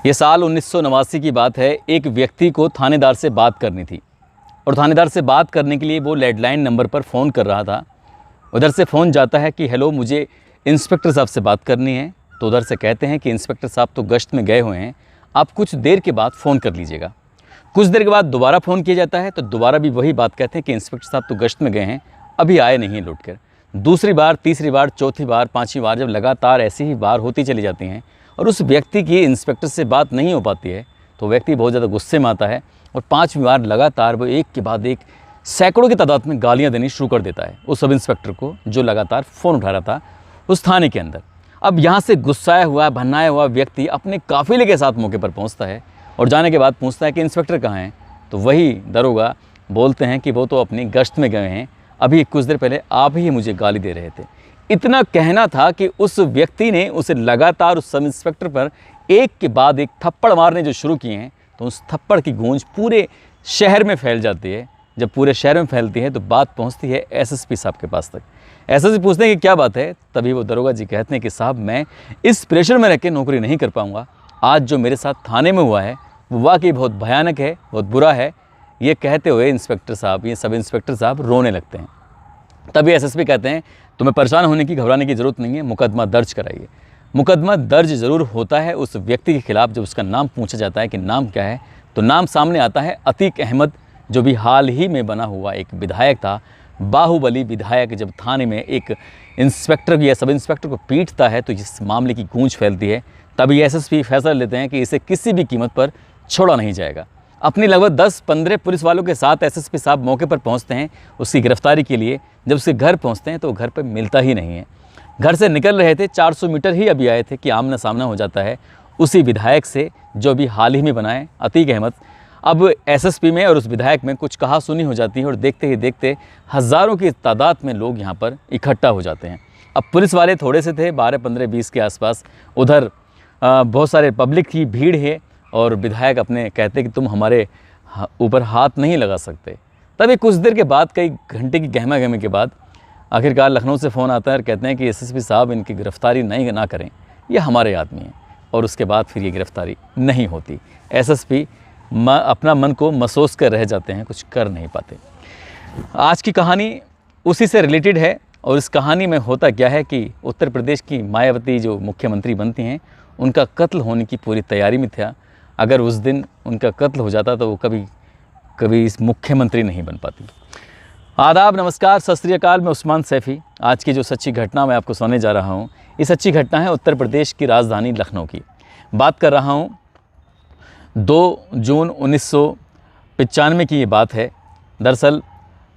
ये साल 1989 की बात है। एक व्यक्ति को थानेदार से बात करनी थी और थानेदार से बात करने के लिए वो लैंडलाइन नंबर पर फ़ोन कर रहा था। उधर से फ़ोन जाता है कि हेलो, मुझे इंस्पेक्टर साहब से बात करनी है। तो उधर से कहते हैं कि इंस्पेक्टर साहब तो गश्त में गए हुए हैं, आप कुछ देर के बाद फ़ोन कर लीजिएगा। कुछ देर के बाद दोबारा फ़ोन किया जाता है तो दोबारा भी वही बात कहते हैं कि इंस्पेक्टर साहब तो गश्त में गए हैं, अभी आए नहीं लौट कर। दूसरी बार, तीसरी बार, चौथी बार, पाँचवीं बार जब लगातार ऐसी ही बार होती चली जाती हैं और उस व्यक्ति की इंस्पेक्टर से बात नहीं हो पाती है तो व्यक्ति बहुत ज़्यादा गुस्से में आता है और पाँचवीं बार लगातार वो एक के बाद एक सैकड़ों की तादाद में गालियाँ देनी शुरू कर देता है उस सब इंस्पेक्टर को जो लगातार फ़ोन उठा रहा था उस थाने के अंदर। अब यहाँ से गुस्साया हुआ, भन्नाया हुआ व्यक्ति अपने काफ़िले के साथ मौके पर पहुँचता है और जाने के बाद पूछता है कि इंस्पेक्टर कहाँ हैं। तो वही दरोगा बोलते हैं कि वो तो अपनी गश्त में गए हैं, अभी कुछ देर पहले आप ही मुझे गाली दे रहे थे। इतना कहना था कि उस व्यक्ति ने उसे लगातार उस सब इंस्पेक्टर पर एक के बाद एक थप्पड़ मारने जो शुरू किए हैं तो उस थप्पड़ की गूंज पूरे शहर में फैल जाती है। जब पूरे शहर में फैलती है तो बात पहुंचती है एसएसपी साहब के पास तक। एसएसपी पूछते हैं कि क्या बात है। तभी वो दरोगा जी कहते हैं कि साहब, मैं इस प्रेशर में रह के नौकरी नहीं कर पाऊँगा। आज जो मेरे साथ थाने में हुआ है वो वाकई बहुत भयानक है, बहुत बुरा है। ये कहते हुए इंस्पेक्टर साहब, ये सब इंस्पेक्टर साहब रोने लगते हैं। तभी एसएसपी कहते हैं तुम्हें परेशान होने की, घबराने की ज़रूरत नहीं है, मुकदमा दर्ज कराइए। मुकदमा दर्ज ज़रूर होता है उस व्यक्ति के खिलाफ। जब उसका नाम पूछा जाता है कि नाम क्या है तो नाम सामने आता है अतीक अहमद, जो भी हाल ही में बना हुआ एक विधायक था, बाहुबली विधायक। जब थाने में एक इंस्पेक्टर या सब इंस्पेक्टर को पीटता है तो इस मामले की गूंज फैलती है। तभी एसएसपी फैसला लेते हैं कि इसे किसी भी कीमत पर छोड़ा नहीं जाएगा। अपनी लगभग 10-15 पुलिस वालों के साथ एसएसपी साहब मौके पर पहुंचते हैं उसकी गिरफ्तारी के लिए। जब उसके घर पहुंचते हैं तो वो घर पर मिलता ही नहीं है। घर से निकल रहे थे, 400 मीटर ही अभी आए थे कि आमना सामना हो जाता है उसी विधायक से जो भी हाल ही में बना है, अतीक अहमद। अब एसएसपी में और उस विधायक में कुछ कहा सुनी हो जाती है और देखते ही देखते हज़ारों की तादाद में लोग यहाँ पर इकट्ठा हो जाते हैं। अब पुलिस वाले थोड़े से थे, 12, 15, 20 के आसपास। उधर बहुत सारे पब्लिक की भीड़ है और विधायक अपने कहते कि तुम हमारे ऊपर हाथ नहीं लगा सकते। तभी कुछ देर के बाद, कई घंटे की गहमा गहमी के बाद, आखिरकार लखनऊ से फ़ोन आता है और कहते हैं कि एसएसपी साहब इनकी गिरफ्तारी ना करें, ये हमारे आदमी हैं। और उसके बाद फिर ये गिरफ्तारी नहीं होती। एसएसपी अपना मन को महसूस कर रह जाते हैं, कुछ कर नहीं पाते। आज की कहानी उसी से रिलेटेड है और इस कहानी में होता क्या है कि उत्तर प्रदेश की मायावती जो मुख्यमंत्री बनती हैं, उनका कत्ल होने की पूरी तैयारी में था। अगर उस दिन उनका कत्ल हो जाता तो वो कभी इस मुख्यमंत्री नहीं बन पाती। आदाब, नमस्कार, सत श्री अकाल। मैं उस्मान सैफ़ी। आज की जो सच्ची घटना मैं आपको सुनाने जा रहा हूँ, ये सच्ची घटना है उत्तर प्रदेश की राजधानी लखनऊ की। बात कर रहा हूँ 2 जून 1995 की ये बात है। दरअसल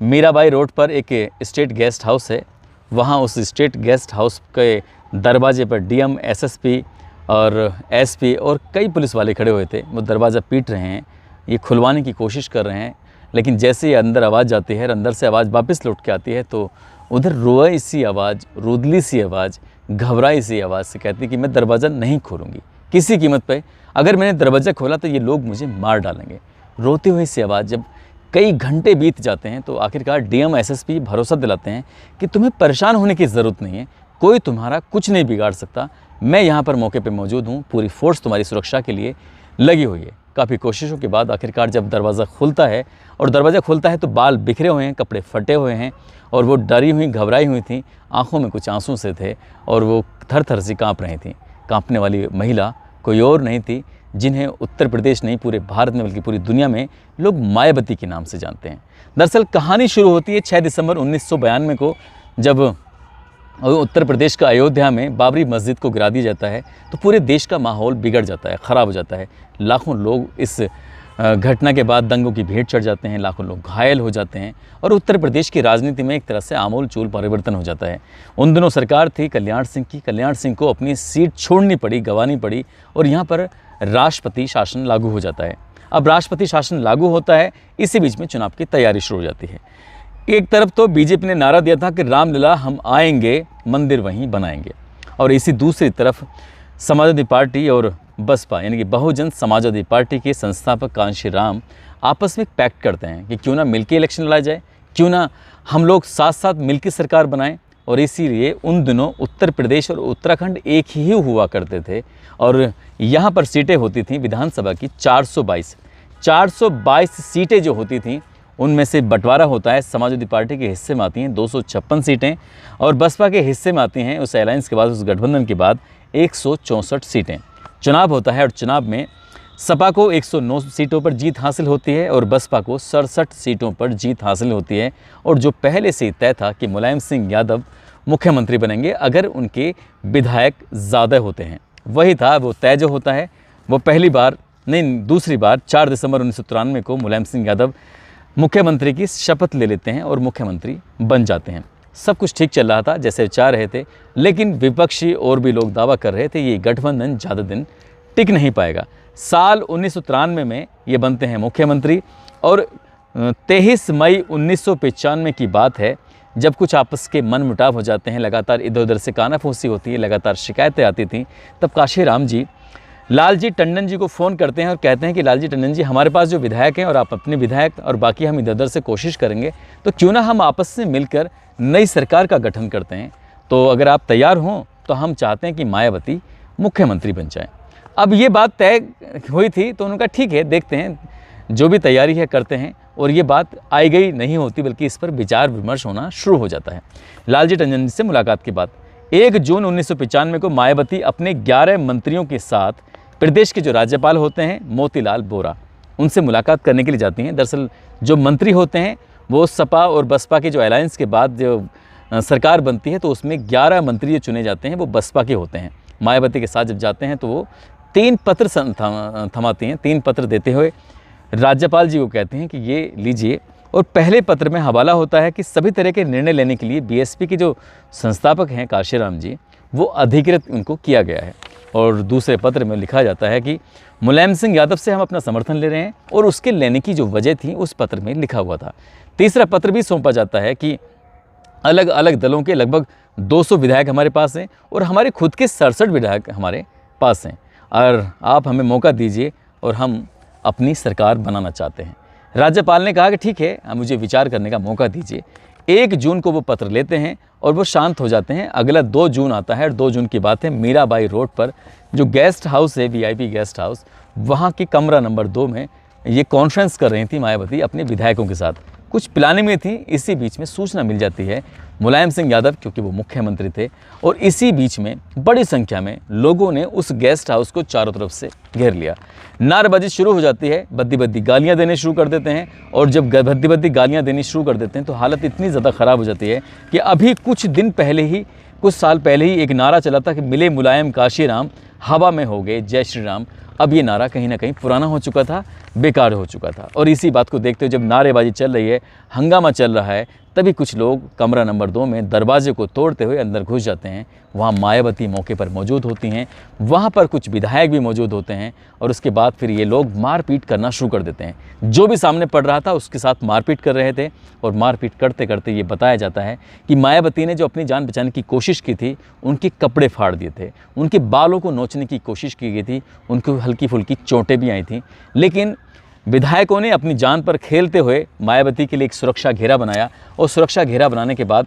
मीराबाई रोड पर एक स्टेट गेस्ट हाउस है। वहाँ उस स्टेट गेस्ट हाउस के दरवाजे पर डीएम, एसएसपी और एसपी और कई पुलिस वाले खड़े हुए थे। वो दरवाज़ा पीट रहे हैं, ये खुलवाने की कोशिश कर रहे हैं, लेकिन जैसे ही अंदर आवाज़ जाती है, अंदर से आवाज़ वापस लौट के आती है तो उधर रोई सी आवाज़, रुदली सी आवाज़, घबराई सी आवाज़ से कहती कि मैं दरवाज़ा नहीं खोलूँगी किसी कीमत पे। अगर मैंने दरवाज़ा खोला तो ये लोग मुझे मार डालेंगे। रोती हुई सी आवाज़। जब कई घंटे बीत जाते हैं तो आखिरकार डीएम, एसएसपी भरोसा दिलाते हैं कि तुम्हें परेशान होने की ज़रूरत नहीं है, कोई तुम्हारा कुछ नहीं बिगाड़ सकता। मैं यहाँ पर मौके पे मौजूद हूँ, पूरी फोर्स तुम्हारी सुरक्षा के लिए लगी हुई है। काफ़ी कोशिशों के बाद आखिरकार जब दरवाज़ा खुलता है और दरवाज़ा खुलता है तो बाल बिखरे हुए हैं, कपड़े फटे हुए हैं और वो डरी हुई, घबराई हुई थी, आँखों में कुछ आंसू से थे और वो थर थर से काँप रही थी। काँपने वाली महिला कोई और नहीं थी, जिन्हें उत्तर प्रदेश नहीं पूरे भारत में बल्कि पूरी दुनिया में लोग मायावती के नाम से जानते हैं। दरअसल कहानी शुरू होती है 6 दिसंबर 1992 को, जब उत्तर प्रदेश का अयोध्या में बाबरी मस्जिद को गिरा दिया जाता है तो पूरे देश का माहौल बिगड़ जाता है, ख़राब हो जाता है। लाखों लोग इस घटना के बाद दंगों की भेंट चढ़ जाते हैं, लाखों लोग घायल हो जाते हैं और उत्तर प्रदेश की राजनीति में एक तरह से आमूल चूल परिवर्तन हो जाता है। उन दिनों सरकार थी कल्याण सिंह की। कल्याण सिंह को अपनी सीट छोड़नी पड़ी, गंवानी पड़ी और यहाँ पर राष्ट्रपति शासन लागू हो जाता है। अब राष्ट्रपति शासन लागू होता है, इसी बीच में चुनाव की तैयारी शुरू हो जाती है। एक तरफ तो बीजेपी ने नारा दिया था कि रामलला हम आएंगे, मंदिर वहीं बनाएंगे, और इसी दूसरी तरफ समाजवादी पार्टी और बसपा यानी कि बहुजन समाजवादी पार्टी के संस्थापक कांशी राम आपस में एक पैक्ट करते हैं कि क्यों ना मिलके इलेक्शन लड़ा जाए, क्यों ना हम लोग साथ साथ मिलके सरकार बनाएं, और इसीलिए उन दिनों उत्तर प्रदेश और उत्तराखंड एक ही हुआ करते थे और यहाँ पर सीटें होती थीं विधानसभा की 422 सीटें जो होती थीं उनमें से बंटवारा होता है। समाजवादी पार्टी के हिस्से में आती हैं 256 सीटें और बसपा के हिस्से में आती हैं उस अलायंस के बाद, उस गठबंधन के बाद 164 सीटें। चुनाव होता है और चुनाव में सपा को 109 सीटों पर जीत हासिल होती है और बसपा को 67 सीटों पर जीत हासिल होती है। और जो पहले से तय था कि मुलायम सिंह यादव मुख्यमंत्री बनेंगे अगर उनके विधायक ज़्यादा होते हैं, वही था, वो तय जो होता है। वो पहली बार नहीं, दूसरी बार 4 दिसंबर 1993 को मुलायम सिंह यादव मुख्यमंत्री की शपथ ले लेते हैं और मुख्यमंत्री बन जाते हैं। सब कुछ ठीक चल रहा था जैसे चाह रहे थे, लेकिन विपक्षी और भी लोग दावा कर रहे थे ये गठबंधन ज़्यादा दिन टिक नहीं पाएगा। साल 1993 में ये बनते हैं मुख्यमंत्री और 23 मई 1995 की बात है जब कुछ आपस के मनमुटाव हो जाते हैं, लगातार इधर उधर से कानाफूसी होती है, लगातार शिकायतें आती थीं। तब काशीराम जी लालजी टंडन जी को फ़ोन करते हैं और कहते हैं कि लालजी टंडन जी, हमारे पास जो विधायक हैं और आप अपने विधायक और बाकी हम इधर उधर से कोशिश करेंगे, तो क्यों ना हम आपस में मिलकर नई सरकार का गठन करते हैं। तो अगर आप तैयार हों तो हम चाहते हैं कि मायावती मुख्यमंत्री बन जाए। अब ये बात तय हुई थी तो उन्होंने कहा ठीक है, देखते हैं, जो भी तैयारी है करते हैं। और ये बात आई गई नहीं होती बल्कि इस पर विचार विमर्श होना शुरू हो जाता है। लालजी टंडन से मुलाकात के बाद 1 जून 1995 को मायावती अपने 11 मंत्रियों के साथ प्रदेश के जो राज्यपाल होते हैं मोतीलाल वोरा, उनसे मुलाकात करने के लिए जाती हैं। दरअसल जो मंत्री होते हैं वो सपा और बसपा के जो अलायंस के बाद जो सरकार बनती है तो उसमें 11 मंत्री जो चुने जाते हैं वो बसपा के होते हैं। मायावती के साथ जब जाते हैं तो वो 3 पत्र थमाती हैं। 3 पत्र देते हुए राज्यपाल जी को कहते हैं कि ये लीजिए, और पहले पत्र में हवाला होता है कि सभी तरह के निर्णय लेने के लिए बीएसपी के जो संस्थापक हैं काशीराम जी, वो अधिकृत उनको किया गया है। और दूसरे पत्र में लिखा जाता है कि मुलायम सिंह यादव से हम अपना समर्थन ले रहे हैं और उसके लेने की जो वजह थी उस पत्र में लिखा हुआ था। तीसरा पत्र भी सौंपा जाता है कि अलग अलग दलों के लगभग 200 विधायक हमारे पास हैं और हमारे खुद के 67 विधायक हमारे पास हैं और आप हमें मौका दीजिए और हम अपनी सरकार बनाना चाहते हैं। राज्यपाल ने कहा कि ठीक है, मुझे विचार करने का मौका दीजिए। 1 जून को वो पत्र लेते हैं और वो शांत हो जाते हैं। अगला 2 जून आता है और 2 जून की बात है, मीराबाई रोड पर जो गेस्ट हाउस है, वीआईपी गेस्ट हाउस, वहाँ के कमरा नंबर 2 में ये कॉन्फ्रेंस कर रही थी मायावती अपने विधायकों के साथ। कुछ प्लानिंग में थी, इसी बीच में सूचना मिल जाती है मुलायम सिंह यादव, क्योंकि वो मुख्यमंत्री थे, और इसी बीच में बड़ी संख्या में लोगों ने उस गेस्ट हाउस को चारों तरफ से घेर लिया। नारेबाजी शुरू हो जाती है, बद्दी बद्दी गालियां देने शुरू कर देते हैं और जब बद्दी बद्दी गालियां देनी शुरू कर देते हैं तो हालत इतनी ज़्यादा ख़राब हो जाती है कि अभी कुछ साल पहले ही एक नारा चला था कि मिले मुलायम काशीराम, हवा में हो गए जय श्री राम। अब ये नारा कहीं ना कहीं पुराना हो चुका था, बेकार हो चुका था। और इसी बात को देखते हुए जब नारेबाजी चल रही है, हंगामा चल रहा है, तभी कुछ लोग कमरा नंबर 2 में दरवाजे को तोड़ते हुए अंदर घुस जाते हैं। वहाँ मायावती मौके पर मौजूद होती हैं, वहाँ पर कुछ विधायक भी मौजूद होते हैं और उसके बाद फिर ये लोग मारपीट करना शुरू कर देते हैं। जो भी सामने पड़ रहा था उसके साथ मारपीट कर रहे थे और मारपीट करते करते ये बताया जाता है कि मायावती ने जो अपनी जान बचाने की कोशिश की थी, उनके कपड़े फाड़ दिए थे, उनके बालों को नोचने की कोशिश की गई थी, उनको हल्की फुल्की चोटें भी आई थी। लेकिन विधायकों ने अपनी जान पर खेलते हुए मायावती के लिए एक सुरक्षा घेरा बनाया और सुरक्षा घेरा बनाने के बाद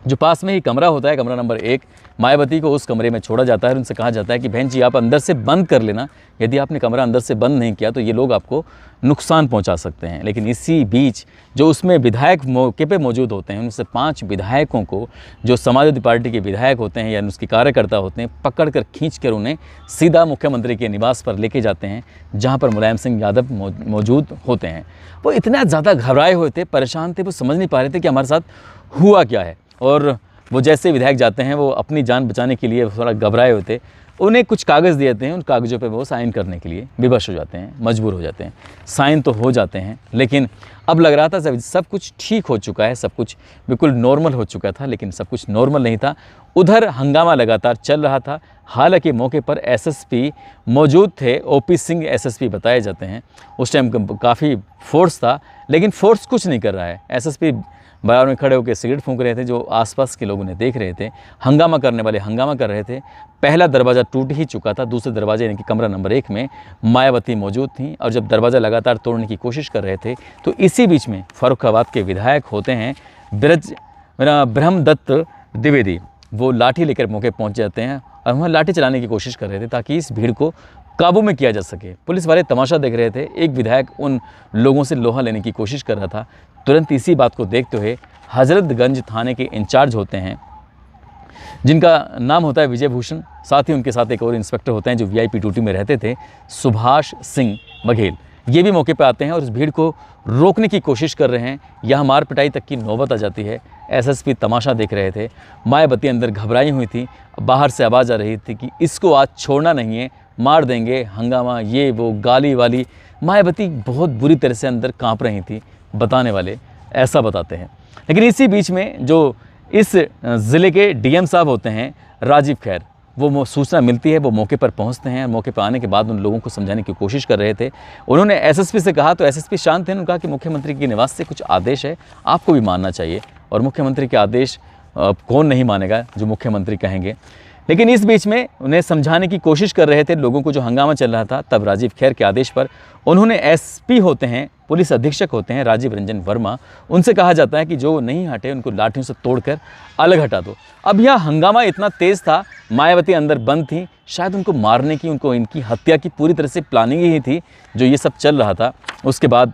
जो पास में ही कमरा होता है, कमरा नंबर 1, मायावती को उस कमरे में छोड़ा जाता है और उनसे कहा जाता है कि बहन जी आप अंदर से बंद कर लेना, यदि आपने कमरा अंदर से बंद नहीं किया तो ये लोग आपको नुकसान पहुंचा सकते हैं। लेकिन इसी बीच जो उसमें विधायक मौके पे मौजूद होते हैं, उनसे 5 विधायकों को, जो समाजवादी पार्टी के विधायक होते हैं या उसके कार्यकर्ता होते हैं, पकड़ कर खींच कर उन्हें सीधा मुख्यमंत्री के निवास पर लेके जाते हैं जहाँ पर मुलायम सिंह यादव मौजूद होते हैं। वो इतना ज़्यादा घबराए हुए थे, परेशान थे, वो समझ नहीं पा रहे थे कि हमारे साथ हुआ क्या है। और वो जैसे विधायक जाते हैं, वो अपनी जान बचाने के लिए थोड़ा घबराए हुए थे। उन्हें कुछ कागज़ दिए जाते हैं, उन कागज़ों पे वो साइन करने के लिए विवश हो जाते हैं, मजबूर हो जाते हैं। साइन तो हो जाते हैं, लेकिन अब लग रहा था सब कुछ ठीक हो चुका है, सब कुछ बिल्कुल नॉर्मल हो चुका था, लेकिन सब कुछ नॉर्मल नहीं था। उधर हंगामा लगातार चल रहा था। हालांकि मौके पर एसएसपी मौजूद थे, ओपी सिंह एसएसपी बताए जाते हैं। उस टाइम काफ़ी फोर्स था, लेकिन फोर्स कुछ नहीं कर रहा है। एसएसपी बाजार में खड़े होकर सिगरेट फूंक रहे थे, जो आसपास के लोग उन्हें देख रहे थे। हंगामा करने वाले हंगामा कर रहे थे। पहला दरवाज़ा टूट ही चुका था, दूसरे दरवाजे यानी कि कमरा नंबर 1 में मायावती मौजूद थी और जब दरवाज़ा लगातार तोड़ने की कोशिश कर रहे थे तो इसी बीच में फर्रुखाबाद के विधायक होते हैं ब्रह्मदत्त द्विवेदी वो लाठी लेकर मौके पहुंच जाते हैं और वहाँ लाठी चलाने की कोशिश कर रहे थे ताकि इस भीड़ को काबू में किया जा सके। पुलिस वाले तमाशा देख रहे थे। एक विधायक उन लोगों से लोहा लेने की कोशिश कर रहा था। तुरंत इसी बात को देखते हुए हजरतगंज थाने के इंचार्ज होते हैं, जिनका नाम होता है विजय भूषण, साथ ही उनके साथ एक और इंस्पेक्टर होते हैं जो VIP ड्यूटी में रहते थे, सुभाष सिंह बघेल। ये भी मौके पर आते हैं और इस भीड़ को रोकने की कोशिश कर रहे हैं। यहाँ मार पिटाई तक की नौबत आ जाती है। SSP तमाशा देख रहे थे। मायावती अंदर घबराई हुई थी। बाहर से आवाज़ आ रही थी कि इसको आज छोड़ना नहीं है, मार देंगे, हंगामा, ये वो, गाली वाली। मायावती बहुत बुरी तरह से अंदर कांप रही थी। बताने वाले ऐसा बताते हैं। लेकिन इसी बीच में जो इस ज़िले के DM साहब होते हैं राजीव खैर, वो सूचना मिलती है, वो मौके पर पहुंचते हैं। मौके पर आने के बाद उन लोगों को समझाने की कोशिश कर रहे थे। उन्होंने SSP से कहा तो SSP शांत थे। उन्होंने कहा कि मुख्यमंत्री के निवास से कुछ आदेश है, आपको भी मानना चाहिए। और मुख्यमंत्री के आदेश कौन नहीं मानेगा जो मुख्यमंत्री कहेंगे। लेकिन इस बीच में उन्हें समझाने की कोशिश कर रहे थे लोगों को जो हंगामा चल रहा था। तब राजीव खैर के आदेश पर उन्होंने SP होते हैं, पुलिस अधीक्षक होते हैं राजीव रंजन वर्मा, उनसे कहा जाता है कि जो नहीं हटे उनको लाठियों से तोड़कर अलग हटा दो। अब यह हंगामा इतना तेज़ था, मायावती अंदर बंद थी, शायद उनको मारने की, उनको इनकी हत्या की पूरी तरह से प्लानिंग ही थी जो ये सब चल रहा था। उसके बाद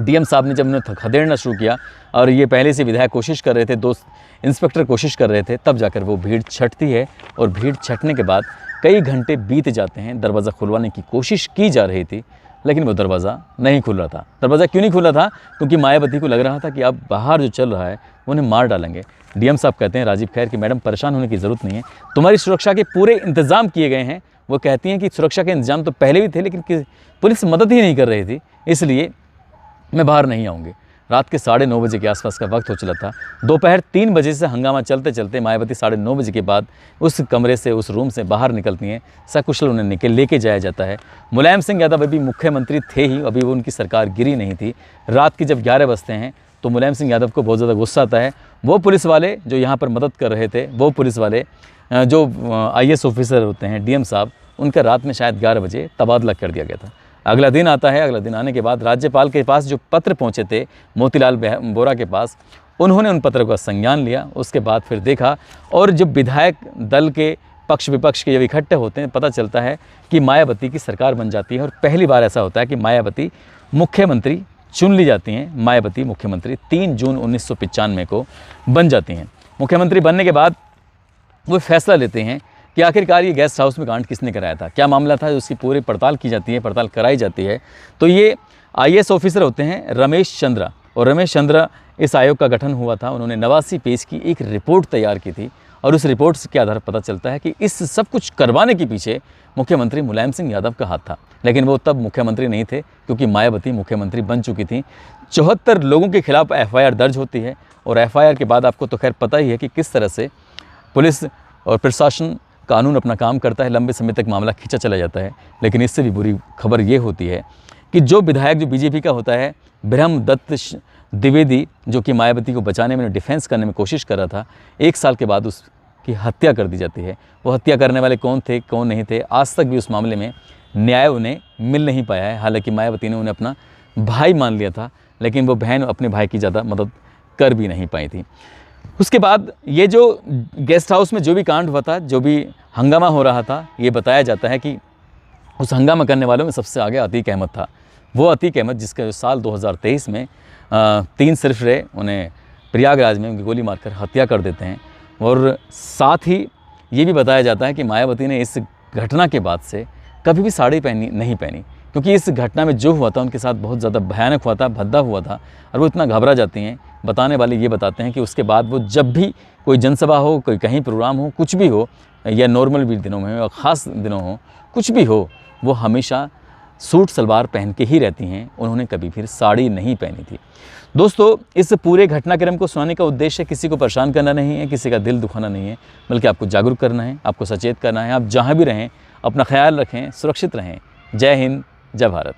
DM साहब ने जब उन्हें खदेड़ना शुरू किया और ये पहले से विधायक कोशिश कर रहे थे, दोस्त इंस्पेक्टर कोशिश कर रहे थे, तब जाकर वो भीड़ छटती है। और भीड़ छटने के बाद कई घंटे बीत जाते हैं। दरवाज़ा खुलवाने की कोशिश की जा रही थी लेकिन वो दरवाज़ा नहीं खुल रहा था। दरवाज़ा क्यों नहीं खुल रहा था? क्योंकि मायावती को लग रहा था कि अब बाहर जो चल रहा है वो उन्हें मार डालेंगे। DM साहब कहते हैं राजीव खैर कि मैडम परेशान होने की ज़रूरत नहीं है, तुम्हारी सुरक्षा के पूरे इंतज़ाम किए गए हैं। वो कहती हैं कि सुरक्षा के इंतजाम तो पहले भी थे लेकिन पुलिस मदद ही नहीं कर रही थी, इसलिए मैं बाहर नहीं आऊँगी। रात के 9:30 बजे के आसपास का वक्त हो चला था। दोपहर 3 बजे से हंगामा चलते चलते मायावती 9:30 बजे के बाद उस कमरे से, उस रूम से बाहर निकलती हैं। सकुशल उन्हें लेके जाया जाता है। मुलायम सिंह यादव अभी मुख्यमंत्री थे ही, अभी वो उनकी सरकार गिरी नहीं थी। रात के जब 11 बजते हैं तो मुलायम सिंह यादव को बहुत ज़्यादा गुस्सा आता है। वो पुलिस वाले जो यहाँ पर मदद कर रहे थे, वो पुलिस वाले जो IAS ऑफिसर होते हैं DM साहब, उनका रात में शायद 11 बजे तबादला कर दिया गया था। अगला दिन आता है। अगला दिन आने के बाद राज्यपाल के पास जो पत्र पहुंचे थे मोतीलाल बोरा के पास, उन्होंने उन पत्रों का संज्ञान लिया। उसके बाद फिर देखा और जब विधायक दल के पक्ष विपक्ष के जब इकट्ठे होते हैं, पता चलता है कि मायावती की सरकार बन जाती है। और पहली बार ऐसा होता है कि मायावती मुख्यमंत्री चुन ली जाती हैं। मायावती मुख्यमंत्री 3 जून 1995 को बन जाती हैं। मुख्यमंत्री बनने के बाद वो फैसला लेते हैं कि आखिरकार ये गेस्ट हाउस में कांड किसने कराया था, क्या मामला था, उसकी पूरी पड़ताल की जाती है, पड़ताल कराई जाती है। तो ये IAS ऑफिसर होते हैं रमेश चंद्रा, और रमेश चंद्रा इस आयोग का गठन हुआ था। उन्होंने 89 पेज की एक रिपोर्ट तैयार की थी और उस रिपोर्ट के आधार पर पता चलता है कि इस सब कुछ करवाने के पीछे मुख्यमंत्री मुलायम सिंह यादव का हाथ था। लेकिन वो तब मुख्यमंत्री नहीं थे क्योंकि मायावती मुख्यमंत्री बन चुकी थी। 74 लोगों के खिलाफ FIR दर्ज होती है और FIR के बाद आपको तो खैर पता ही है कि किस तरह से पुलिस और प्रशासन, कानून अपना काम करता है। लंबे समय तक मामला खींचा चला जाता है। लेकिन इससे भी बुरी खबर ये होती है कि जो विधायक जो BJP का होता है, ब्रह्मदत्त द्विवेदी, जो कि मायावती को बचाने में, डिफेंस करने में कोशिश कर रहा था, 1 साल के बाद उसकी हत्या कर दी जाती है। वो हत्या करने वाले कौन थे, कौन नहीं थे, आज तक भी उस मामले में न्याय उन्हें मिल नहीं पाया है। हालांकि मायावती ने उन्हें अपना भाई मान लिया था, लेकिन वो बहन अपने भाई की ज़्यादा मदद कर भी नहीं पाई थी। उसके बाद ये जो गेस्ट हाउस में जो भी कांड हुआ था, जो भी हंगामा हो रहा था, ये बताया जाता है कि उस हंगामा करने वालों में सबसे आगे अतीक अहमद था। वो अतीक अहमद जिसका साल 2023 में 3 सरफरे उन्हें प्रयागराज में उनकी गोली मारकर हत्या कर देते हैं। और साथ ही ये भी बताया जाता है कि मायावती ने इस घटना के बाद से कभी भी साड़ी नहीं पहनी, क्योंकि इस घटना में जो हुआ था उनके साथ बहुत ज़्यादा भयानक हुआ था, भद्दा हुआ था और वो इतना घबरा जाती हैं। बताने वाले ये बताते हैं कि उसके बाद वो जब भी कोई जनसभा हो, कोई कहीं प्रोग्राम हो, कुछ भी हो, या नॉर्मल भी दिनों में हो या ख़ास दिनों हो, कुछ भी हो, वो हमेशा सूट सलवार पहन के ही रहती हैं। उन्होंने कभी फिर साड़ी नहीं पहनी थी। दोस्तों, इस पूरे घटनाक्रम को सुनाने का उद्देश्य किसी को परेशान करना नहीं है, किसी का दिल दुखाना नहीं है, बल्कि आपको जागरूक करना है, आपको सचेत करना है। आप जहाँ भी रहें अपना ख्याल रखें, सुरक्षित रहें। जय हिंद, जय भारत।